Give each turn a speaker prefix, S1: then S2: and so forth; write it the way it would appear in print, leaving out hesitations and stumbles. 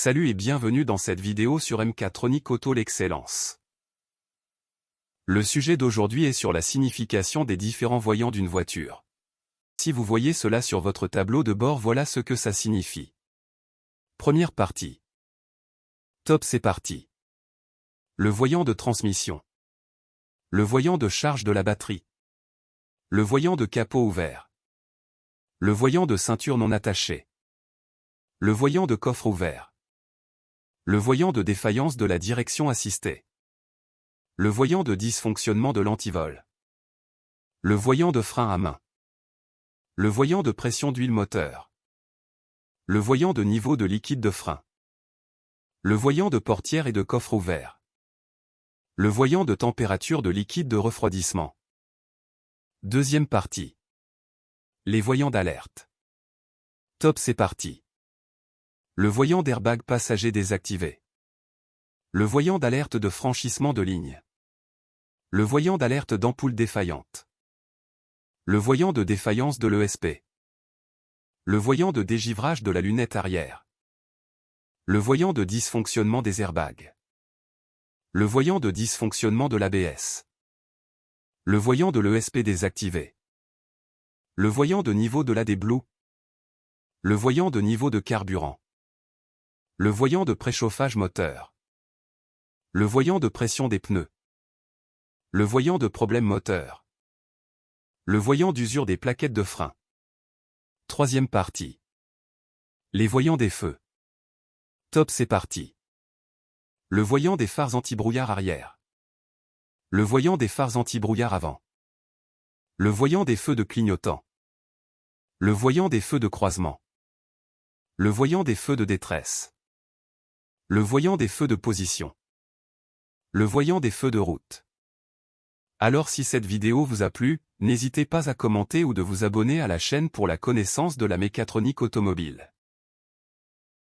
S1: Salut et bienvenue dans cette vidéo sur Mécatronique Auto l'excellence. Le sujet d'aujourd'hui est sur la signification des différents voyants d'une voiture. Si vous voyez cela sur votre tableau de bord, voilà ce que ça signifie. Première partie. Top, c'est parti. Le voyant de transmission. Le voyant de charge de la batterie. Le voyant de capot ouvert. Le voyant de ceinture non attachée. Le voyant de coffre ouvert. Le voyant de défaillance de la direction assistée. Le voyant de dysfonctionnement de l'antivol. Le voyant de frein à main. Le voyant de pression d'huile moteur. Le voyant de niveau de liquide de frein. Le voyant de portière et de coffre ouvert. Le voyant de température de liquide de refroidissement. Deuxième partie. Les voyants d'alerte. Top, c'est parti. Le voyant d'airbag passager désactivé. Le voyant d'alerte de franchissement de ligne. Le voyant d'alerte d'ampoule défaillante. Le voyant de défaillance de l'ESP. Le voyant de dégivrage de la lunette arrière. Le voyant de dysfonctionnement des airbags. Le voyant de dysfonctionnement de l'ABS. Le voyant de l'ESP désactivé. Le voyant de niveau de l'AdBlue. Le voyant de niveau de carburant. Le voyant de préchauffage moteur. Le voyant de pression des pneus. Le voyant de problème moteur. Le voyant d'usure des plaquettes de frein. Troisième partie. Les voyants des feux. Top, c'est parti. Le voyant des phares anti-brouillard arrière. Le voyant des phares anti-brouillard avant. Le voyant des feux de clignotant. Le voyant des feux de croisement. Le voyant des feux de détresse. Le voyant des feux de position. Le voyant des feux de route. Alors si cette vidéo vous a plu, n'hésitez pas à commenter ou de vous abonner à la chaîne pour la connaissance de la mécatronique automobile.